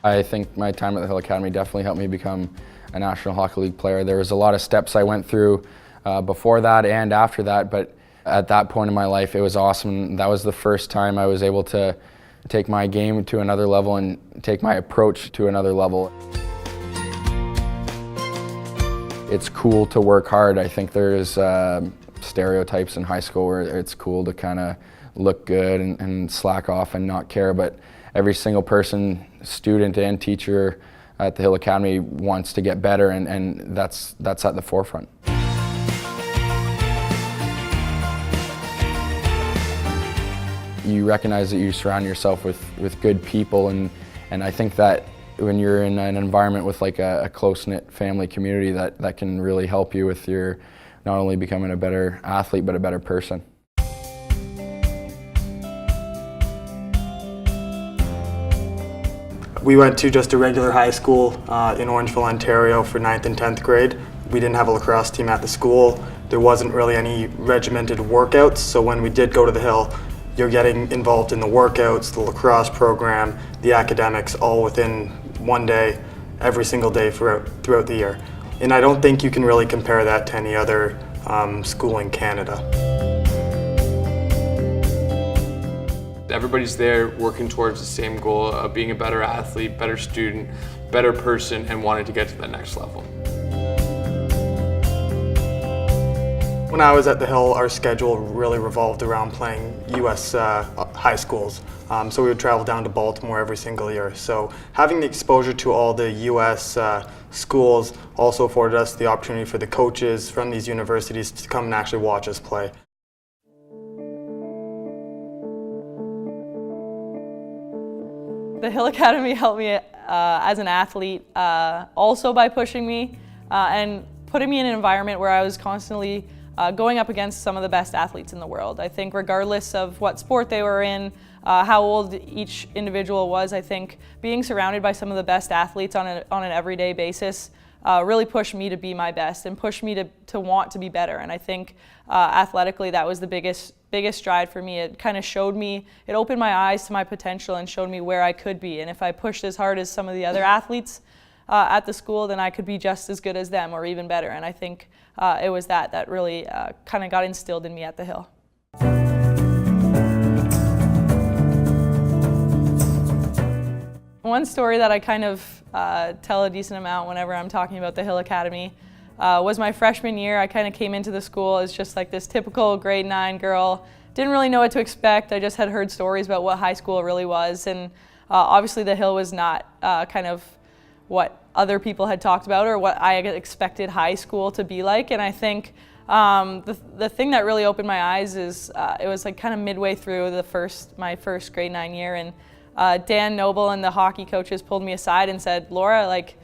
I think my time at the Hill Academy definitely helped me become a National Hockey League player. There was a lot of steps I went through before that and after that, but at that point in my life it was awesome. That was the first time I was able to take my game to another level and take my approach to another level. It's cool to work hard. I think there's stereotypes in high school where it's cool to kind of look good and slack off and not care, but every single person, student and teacher at the Hill Academy wants to get better, and that's at the forefront. You recognize that you surround yourself with good people, and I think that when you're in an environment with like a close-knit family community, that can really help you with your not only becoming a better athlete but a better person. We went to just a regular high school in Orangeville, Ontario for 9th and 10th grade. We didn't have a lacrosse team at the school. There wasn't really any regimented workouts, so when we did go to the Hill, you're getting involved in the workouts, the lacrosse program, the academics, all within one day, every single day throughout the year. And I don't think you can really compare that to any other school in Canada. Everybody's there working towards the same goal of being a better athlete, better student, better person, and wanting to get to the next level. When I was at the Hill, our schedule really revolved around playing U.S. high schools. So we would travel down to Baltimore every single year. So having the exposure to all the U.S. Schools also afforded us the opportunity for the coaches from these universities to come and actually watch us play. The Hill Academy helped me as an athlete, also by pushing me and putting me in an environment where I was constantly going up against some of the best athletes in the world. I think regardless of what sport they were in, how old each individual was, I think being surrounded by some of the best athletes on an everyday basis really pushed me to be my best and pushed me to want to be better. And I think athletically that was the biggest stride for me. It kind of showed me, it opened my eyes to my potential and showed me where I could be. And if I pushed as hard as some of the other athletes at the school, then I could be just as good as them or even better. And I think it was that really kind of got instilled in me at the Hill. One story that I kind of tell a decent amount whenever I'm talking about the Hill Academy was my freshman year. I kind of came into the school as just like this typical grade 9 girl. Didn't really know what to expect. I just had heard stories about what high school really was, and obviously the Hill was not kind of what other people had talked about or what I expected high school to be like. And I think the thing that really opened my eyes is it was like kind of midway through my first grade 9 year, and Dan Noble and the hockey coaches pulled me aside and said, "Laura, like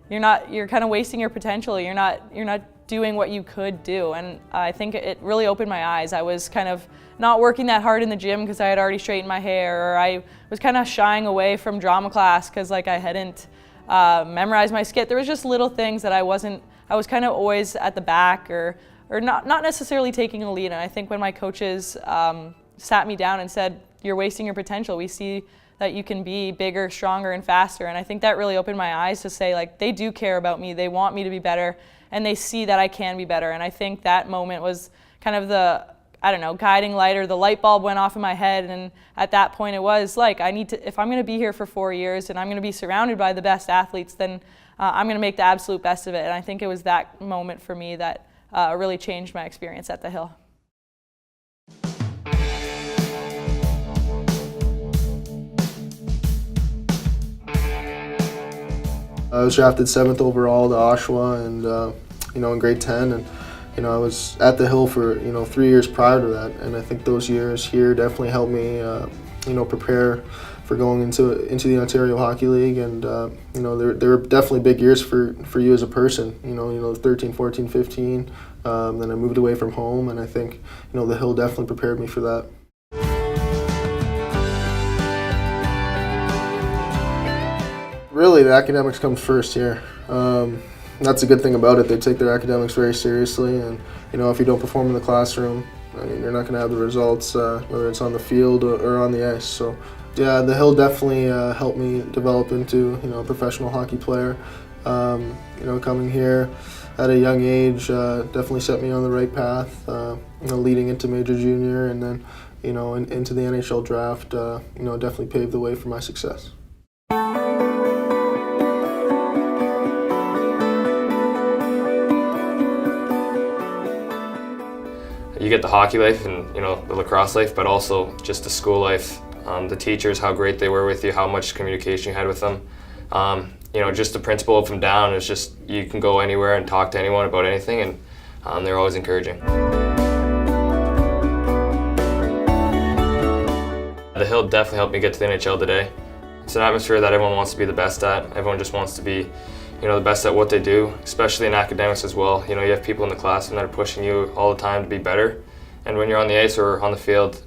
you're kind of wasting your potential. You're not doing what you could do." And I think it really opened my eyes. I was kind of not working that hard in the gym because I had already straightened my hair, or I was kind of shying away from drama class because like I hadn't memorized my skit. There was just little things that I was kind of always at the back or not necessarily taking a lead. And I think when my coaches sat me down and said, "You're wasting your potential. We see that you can be bigger, stronger, and faster." And I think that really opened my eyes to say, like, they do care about me, they want me to be better, and they see that I can be better. And I think that moment was kind of the, I don't know, guiding light, or the light bulb went off in my head. And at that point it was like, if I'm gonna be here for 4 years and I'm gonna be surrounded by the best athletes, then I'm gonna make the absolute best of it. And I think it was that moment for me that really changed my experience at the Hill. I was drafted 7th overall to Oshawa, and in grade 10, and I was at the Hill for 3 years prior to that, and I think those years here definitely helped me prepare for going into the Ontario Hockey League, and they were definitely big years for you as a person. 13, 14, 15. Then I moved away from home, and I think the Hill definitely prepared me for that. Really, the academics comes first here. That's a good thing about it. They take their academics very seriously, and if you don't perform in the classroom, you're not going to have the results, whether it's on the field or on the ice. So Yeah, the Hill definitely helped me develop into a professional hockey player. Coming here at a young age definitely set me on the right path. Leading into major junior and then into the NHL draft, definitely paved the way for my success. You get the hockey life and the lacrosse life, but also just the school life. The teachers, how great they were with you, how much communication you had with them. Just the principle of them down is just you can go anywhere and talk to anyone about anything, and they're always encouraging. The Hill definitely helped me get to the NHL today. It's an atmosphere that everyone wants to be the best at. Everyone just wants to be the best at what they do, especially in academics as well. You have people in the classroom that are pushing you all the time to be better. And when you're on the ice or on the field,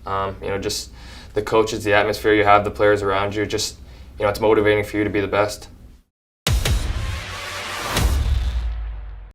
just the coaches, the atmosphere you have, the players around you, just it's motivating for you to be the best.